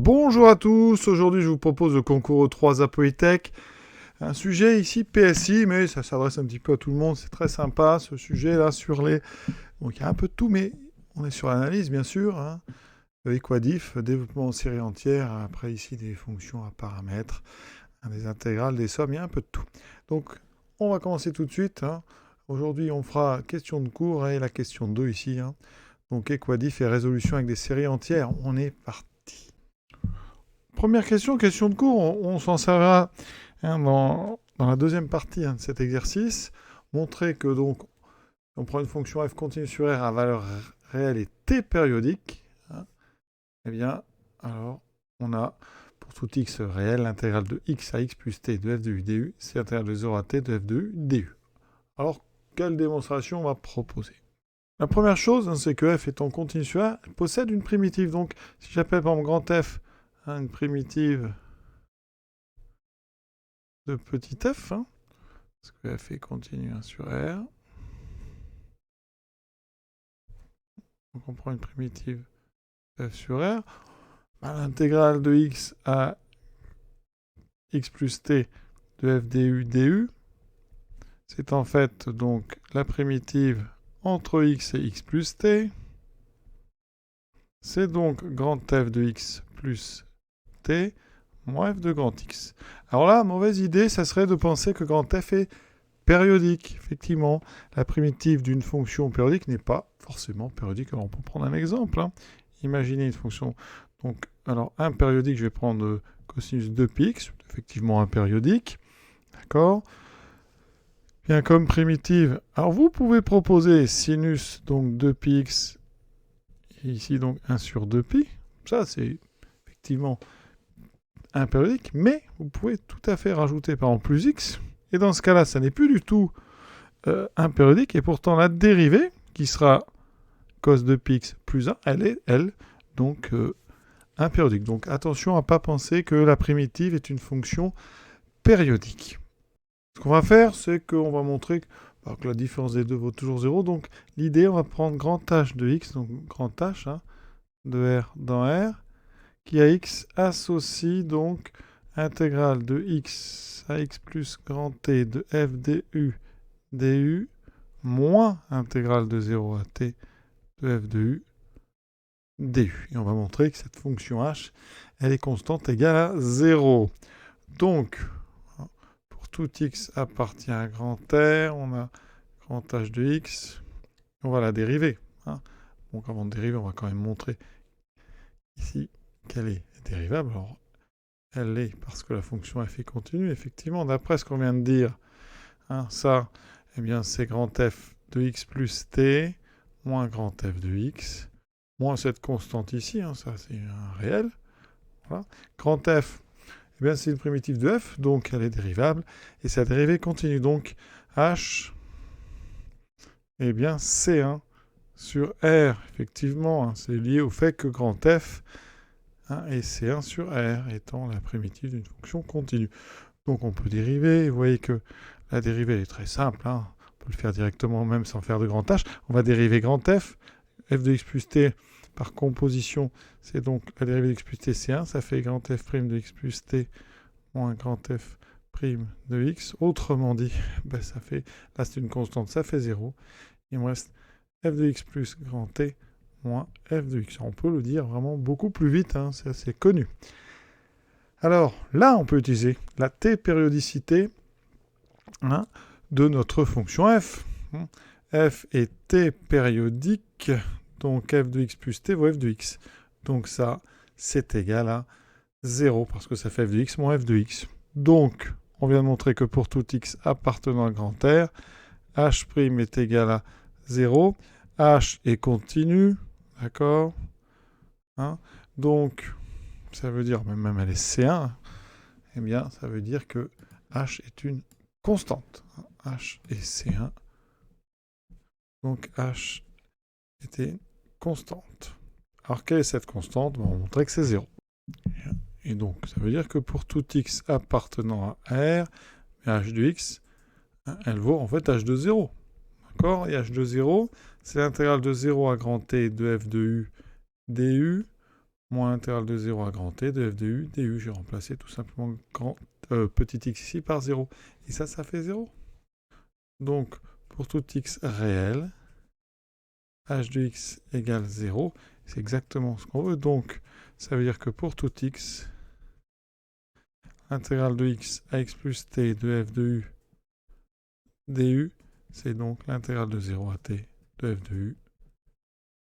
Bonjour à tous, aujourd'hui je vous propose le concours E3 à Polytech. Un sujet ici PSI, mais ça s'adresse un petit peu à tout le monde, c'est très sympa ce sujet-là sur les... Donc il y a un peu de tout, mais on est sur l'analyse bien sûr. Equadif, développement en série entière, après ici des fonctions à paramètres, des intégrales, des sommes, il y a un peu de tout. Donc on va commencer tout de suite. Aujourd'hui on fera question de cours et la question 2 ici. Donc Equadif et résolution avec des séries entières, on est parti. Première question, question de cours, on s'en servira dans la deuxième partie de cet exercice. Montrer que donc, on prend une fonction f continue sur R à valeur réelle et t périodique. Eh bien, alors, on a pour tout x réel l'intégrale de x à x plus t de f de u du, c'est l'intégrale de 0 à t de f de u du. Alors, quelle démonstration on va proposer? La première chose, c'est que f étant continu sur R, possède une primitive. Donc, si j'appelle par exemple grand F une primitive de petit f, parce que f est continu sur R. Donc on prend une primitive f sur R. L'intégrale de x à x plus t de f du, c'est en fait donc la primitive entre x et x plus t. C'est donc grand f de x plus t moins f de grand x. Alors là, mauvaise idée, ça serait de penser que grand f est périodique. Effectivement, la primitive d'une fonction périodique n'est pas forcément périodique. Alors on peut prendre un exemple. Imaginez une fonction. Donc, alors un périodique, je vais prendre cosinus 2πx, effectivement un périodique. D'accord. Bien comme primitive. Alors vous pouvez proposer sinus donc 2πx, et ici donc 1 sur 2π. Ça c'est effectivement un périodique, mais vous pouvez tout à fait rajouter par exemple plus x. Et dans ce cas-là, ça n'est plus du tout un périodique, et pourtant la dérivée, qui sera cos de πx plus 1, elle est, elle, donc un périodique. Donc attention à ne pas penser que la primitive est une fonction périodique. Ce qu'on va faire, c'est qu'on va montrer que la différence des deux vaut toujours 0. Donc l'idée, on va prendre grand H de x, donc grand H de R dans R, qui à x associe donc intégrale de x à x plus grand t de f du moins intégrale de 0 à t de f de u du. Et on va montrer que cette fonction h, elle est constante égale à 0. Donc, pour tout x appartient à grand R, on a grand h de x. On va la dériver. Donc avant de dériver, on va quand même montrer ici qu'elle est dérivable. Alors, elle l'est parce que la fonction f est continue. Effectivement, d'après ce qu'on vient de dire, ça, eh bien, c'est grand f de x plus t moins grand f de x, moins cette constante ici, ça c'est un réel. Voilà. Grand f, eh bien, c'est une primitive de f, donc elle est dérivable, et sa dérivée continue. Donc h, eh bien, c1 sur r, effectivement, c'est lié au fait que grand f est c1 sur r, étant la primitive d'une fonction continue. Donc on peut dériver, vous voyez que la dérivée elle est très simple, on peut le faire directement même sans faire de grand H. On va dériver grand f de x plus t par composition, c'est donc la dérivée de x plus t c'est 1, ça fait grand f' de x plus t moins grand f' de x. Autrement dit, ça fait, là c'est une constante, ça fait 0. Il me reste f de x plus grand t moins f de x. On peut le dire vraiment beaucoup plus vite, c'est assez connu. Alors là, on peut utiliser la t-périodicité de notre fonction f. F est t-périodique, donc f de x plus t vaut f de x. Donc ça, c'est égal à 0, parce que ça fait f de x moins f de x. Donc, on vient de montrer que pour tout x appartenant à grand R, h' est égal à 0. H est continu, d'accord, donc, ça veut dire, même elle est C1, eh bien, ça veut dire que H est une constante. H est C1. Donc, H était une constante. Alors, quelle est cette constante? On va montrer que c'est 0. Et donc, ça veut dire que pour tout x appartenant à R, H de x, elle vaut en fait H de 0. D'accord? Et H de 0, c'est l'intégrale de 0 à grand T de f de u du moins l'intégrale de 0 à grand T de f de u, du. J'ai remplacé tout simplement petit x ici par 0. Et ça fait 0. Donc, pour tout x réel, h de x égale 0. C'est exactement ce qu'on veut. Donc, ça veut dire que pour tout x, l'intégrale de x à x plus t de f de u du, c'est donc l'intégrale de 0 à t de f de u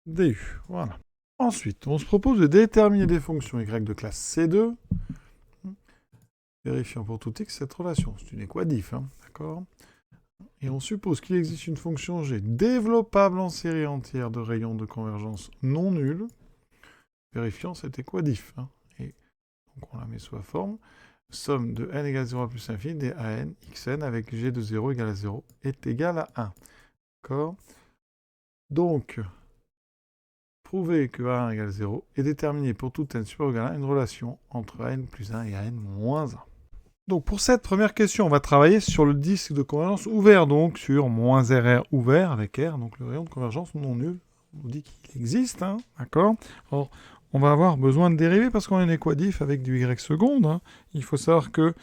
du. Voilà. Ensuite, on se propose de déterminer des fonctions y de classe C2, vérifiant pour tout x cette relation. C'est une équadif, hein, d'accord? Et on suppose qu'il existe une fonction g développable en série entière de rayons de convergence non nuls, vérifiant cette équadif. Hein. Et donc on la met sous la forme somme de n égale 0 à plus infini des an xn avec g de 0 égale à 0 est égal à 1. D'accord? Donc, prouver que a1 égale 0 et déterminer pour tout n supérieur ou égal à 1 une relation entre an plus 1 et an moins 1. Donc pour cette première question, on va travailler sur le disque de convergence ouvert, donc sur moins RR ouvert avec R, donc le rayon de convergence non nul. On nous dit qu'il existe, hein, d'accord? Alors, on va avoir besoin de dériver parce qu'on a une équadif avec du y seconde. Hein. Il faut savoir que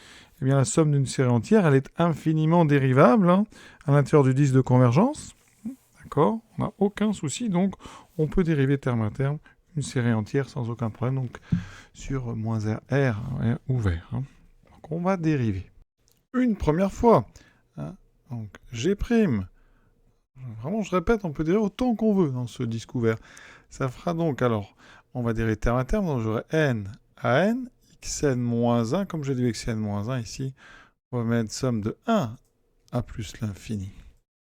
eh bien, la somme d'une série entière, elle est infiniment dérivable hein, à l'intérieur du disque de convergence. D'accord? On n'a aucun souci, donc on peut dériver terme à terme une série entière sans aucun problème, donc sur moins RR ouvert. Hein. Donc on va dériver. Une première fois. Hein. Donc G'. Vraiment, je répète, on peut dériver autant qu'on veut dans ce disque ouvert. Ça fera donc, alors, on va dériver terme à terme, donc j'aurai n à n, xn moins 1, comme j'ai dit xn moins 1 ici, on va mettre somme de 1 à plus l'infini.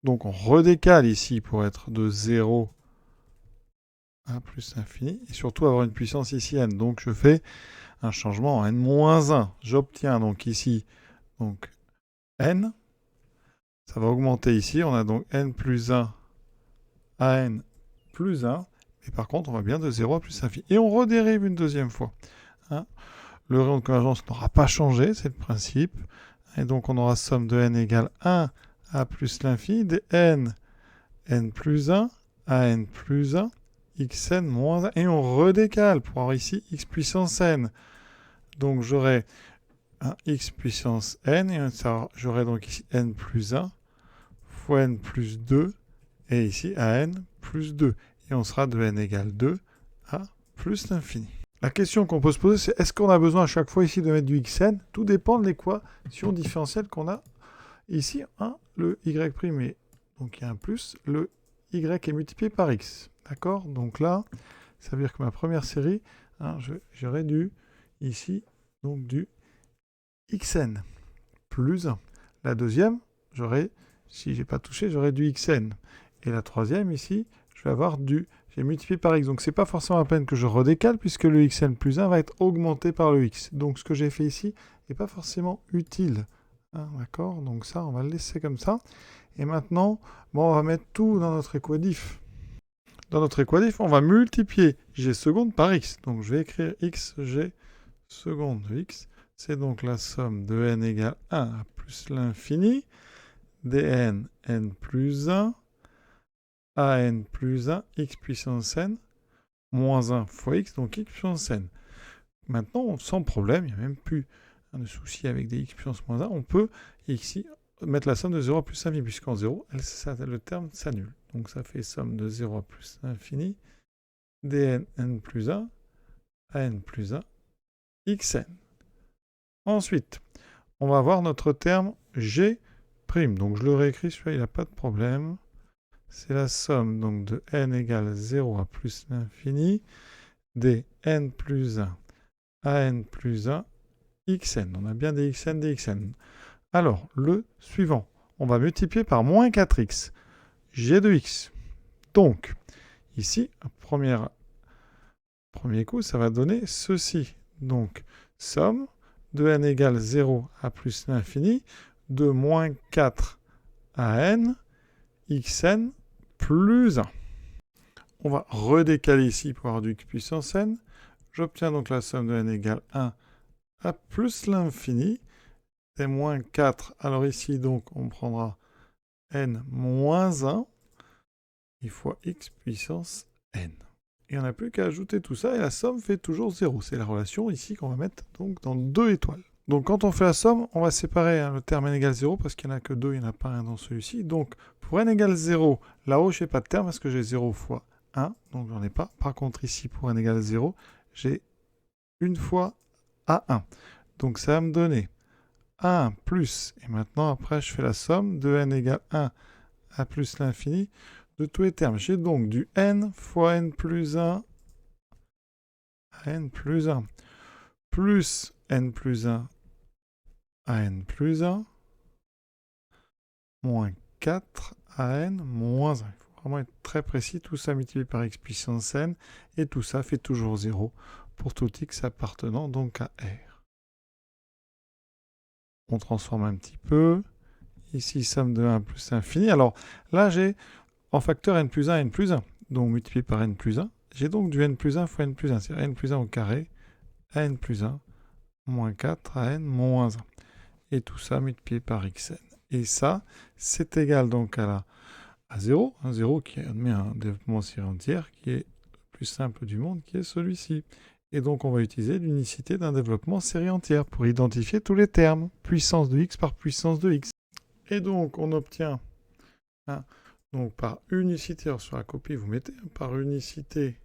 Donc on redécale ici pour être de 0 à plus l'infini, et surtout avoir une puissance ici n. Donc je fais un changement en n moins 1. J'obtiens donc ici donc n. Ça va augmenter ici. On a donc n plus 1 à n plus 1. Et par contre, on va bien de 0 à plus l'infini. Et on redérive une deuxième fois. Hein. Le rayon de convergence n'aura pas changé, c'est le principe. Et donc on aura somme de n égale 1 à plus l'infini de n plus 1 à n plus 1 xn moins 1. Et on redécale pour avoir ici x puissance n. Donc j'aurai un x puissance n, et j'aurai donc ici n plus 1 fois n plus 2, et ici à n plus 2. Et on sera de n égale 2 à plus l'infini. La question qu'on peut se poser, c'est est-ce qu'on a besoin à chaque fois ici de mettre du xn? Tout dépend de l'équation différentielle qu'on a ici. Hein, le y', est, donc il y a un plus, le y est multiplié par x. D'accord? Donc là, ça veut dire que ma première série, hein, j'aurai du, ici, donc du xn plus 1. La deuxième, j'aurai, si j'ai pas touché, j'aurai du xn. Et la troisième, ici, je vais avoir j'ai multiplié par x. Donc c'est pas forcément la peine que je redécale, puisque le xn plus 1 va être augmenté par le x. Donc ce que j'ai fait ici n'est pas forcément utile. Hein, d'accord? Donc ça, on va le laisser comme ça. Et maintenant, bon, on va mettre tout dans notre équadif. Dans notre équadif, on va multiplier g seconde par x. Donc je vais écrire x, g seconde de x. C'est donc la somme de n égale 1 à plus l'infini, dn n plus 1, à n plus 1, x puissance n, moins 1 fois x, donc x puissance n. Maintenant, sans problème, il n'y a même plus de souci avec des x puissance moins 1, on peut ici mettre la somme de 0 à plus l'infini, puisqu'en 0, le terme s'annule. Donc ça fait somme de 0 à plus l'infini, dn n plus 1, à n plus 1, xn. Ensuite, on va avoir notre terme G'. Donc je le réécris, celui-là, il n'a pas de problème. C'est la somme donc, de n égale 0 à plus l'infini des n plus 1 à n plus 1 xn. On a bien des xn, des xn. Alors, le suivant, on va multiplier par moins 4x. G de x. Donc, ici, premier coup, ça va donner ceci. Donc, somme de n égale 0 à plus l'infini de moins 4 à n xn plus 1. On va redécaler ici pour avoir du x puissance n. J'obtiens donc la somme de n égale 1 à plus l'infini et moins 4. Alors ici, donc, on prendra n moins 1 fois x puissance n. Et on n'a plus qu'à ajouter tout ça, et la somme fait toujours 0. C'est la relation ici qu'on va mettre donc dans 2 étoiles. Donc quand on fait la somme, on va séparer le terme n égale 0, parce qu'il n'y en a que 2, il n'y en a pas un dans celui-ci. Donc pour n égale 0, là-haut, je n'ai pas de terme, parce que j'ai 0 fois 1, donc j'en ai pas. Par contre, ici, pour n égale 0, j'ai une fois A1. Donc ça va me donner 1 plus, et maintenant après je fais la somme de n égale 1 à plus l'infini de tous les termes. J'ai donc du n fois n plus 1 à n plus 1 plus n plus 1 à n plus 1 moins 4 à n moins 1. Il faut vraiment être très précis. Tout ça multiplié par x puissance n, et tout ça fait toujours 0 pour tout x appartenant donc à R. On transforme un petit peu. Ici, somme de 1 plus infini. Alors là, j'ai en facteur n plus 1, n plus 1. Donc multiplié par n plus 1. J'ai donc du n plus 1 fois n plus 1. C'est n plus 1 au carré à n plus 1 moins 4 à n moins 1. Et tout ça multiplié par xn. Et ça, c'est égal donc à 0. Un 0 qui admet un développement en série entière qui est le plus simple du monde, qui est celui-ci. Et donc on va utiliser l'unicité d'un développement série entière pour identifier tous les termes. Puissance de x par puissance de x. Et donc on obtient, donc par unicité, alors sur la copie vous mettez, par unicité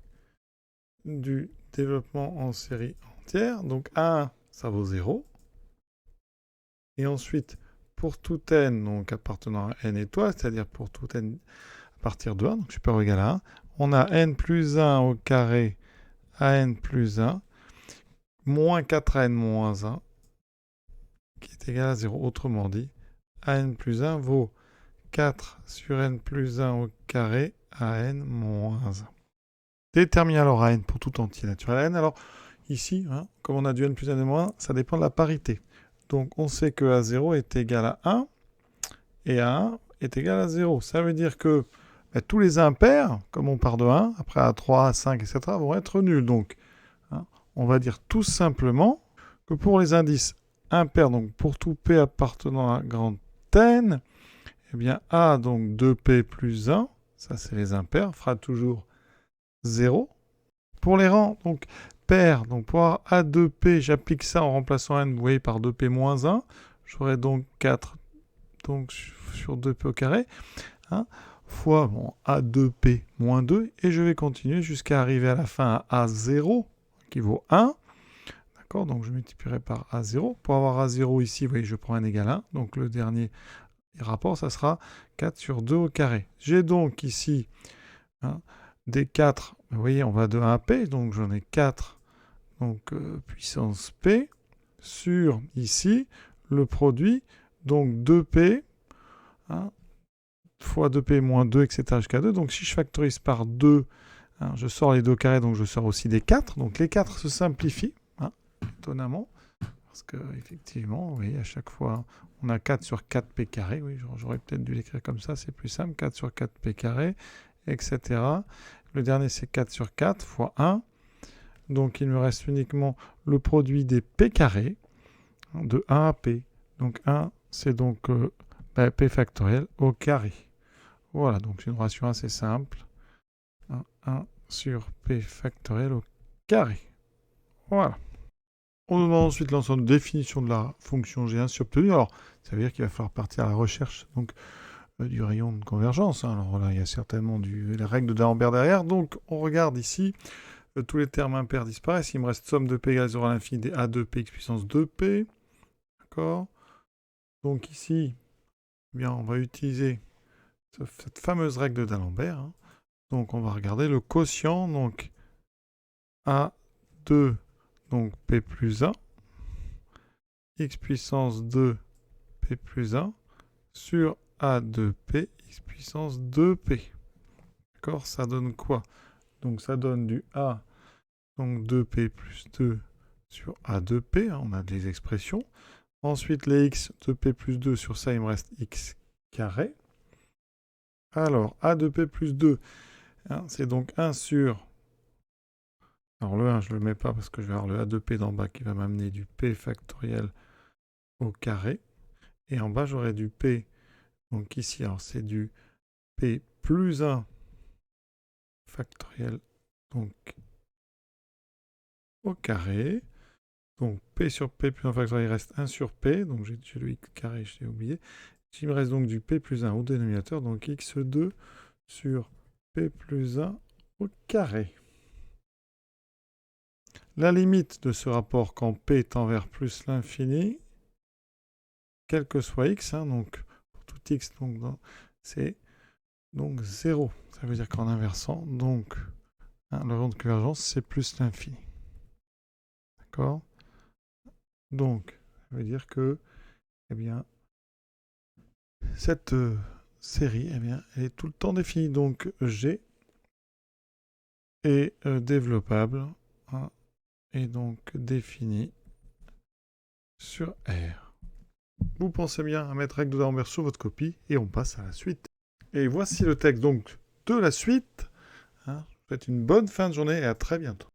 du développement en série entière, donc A1 ça vaut 0. Et ensuite, pour tout n, donc appartenant à n étoiles, c'est-à-dire pour tout n à partir de 1, donc supérieur ou égal à 1, on a n plus 1 au carré à n plus 1, moins 4 à n moins 1, qui est égal à 0. Autrement dit, a n plus 1 vaut 4 sur n plus 1 au carré à n moins 1. Détermine alors à n pour tout entier naturel à n. Alors ici, comme on a du n plus 1 et moins 1, ça dépend de la parité. Donc on sait que A0 est égal à 1 et A1 est égal à 0. Ça veut dire que tous les impairs, comme on part de 1, après A3, A5, etc., vont être nuls. Donc on va dire tout simplement que pour les indices impairs, donc pour tout P appartenant à grand N, eh bien A, donc 2P plus 1, ça c'est les impairs, fera toujours 0. Pour les rangs, donc paires, donc pour avoir A2P, j'applique ça en remplaçant n, vous voyez, par 2P moins 1. J'aurai donc 4 donc, sur 2P au carré, fois bon, A2P moins 2, et je vais continuer jusqu'à arriver à la fin à A0, qui vaut 1. D'accord, donc je multiplierai par A0. Pour avoir A0 ici, vous voyez, je prends n égale 1. Donc le dernier rapport, ça sera 4 sur 2 au carré. J'ai donc ici des 4, vous voyez, on va de 1 à P, donc j'en ai 4, donc puissance P, sur ici, le produit, donc 2P, fois 2P moins 2, etc. jusqu'à 2. Donc si je factorise par 2, je sors les 2 carrés, donc je sors aussi des 4. Donc les 4 se simplifient, étonnamment, parce que effectivement, vous voyez, à chaque fois, on a 4 sur 4P carré. Oui, j'aurais peut-être dû l'écrire comme ça, c'est plus simple. 4 sur 4P carré, etc. Le dernier, c'est 4 sur 4 fois 1. Donc, il me reste uniquement le produit des P carrés de 1 à P. Donc, 1, c'est donc P factoriel au carré. Voilà, donc c'est une relation assez simple. 1 sur P factoriel au carré. Voilà. On demande ensuite l'ensemble de définition de la fonction G ainsi obtenue. Alors, ça veut dire qu'il va falloir partir à la recherche donc, du rayon de convergence. Alors là, il y a certainement les règles d'Alembert derrière. Donc, on regarde ici. Tous les termes impairs disparaissent. Il me reste somme de P égale 0 à l'infini des A2P x puissance 2P. D'accord. Donc ici, eh bien, on va utiliser cette fameuse règle d'Alembert. Donc, on va regarder le quotient. Donc, A2, donc P plus 1, x puissance 2, P plus 1, sur A2P, x puissance 2P. D'accord. Ça donne quoi? Donc, ça donne du A, donc 2P plus 2 sur A2P. On a des expressions. Ensuite, les x de P plus 2, sur ça, il me reste x carré. Alors, A de P plus 2, c'est donc 1 sur... Alors, le 1, je ne le mets pas parce que je vais avoir le A de P d'en bas qui va m'amener du P factoriel au carré. Et en bas, j'aurai du P. Donc ici, alors c'est du P plus 1 factoriel donc au carré. Donc P sur P plus 1 factoriel, il reste 1 sur P. Donc j'ai le x carré, je l'ai oublié. Il me reste donc du P plus 1 au dénominateur. Donc x2 sur P plus 1 au carré. La limite de ce rapport quand P tend vers plus l'infini, quel que soit x, hein, donc pour tout x, c'est donc 0. Ça veut dire qu'en inversant, donc le rond de convergence, c'est plus l'infini. D'accord? Donc, ça veut dire que, eh bien, cette série, eh bien, elle est tout le temps définie. Donc, G est développable, hein, et donc définie sur R. Vous pensez bien à mettre règle de D'Alembert sur votre copie, et on passe à la suite. Et voici le texte donc de la suite. Hein. Faites une bonne fin de journée et à très bientôt.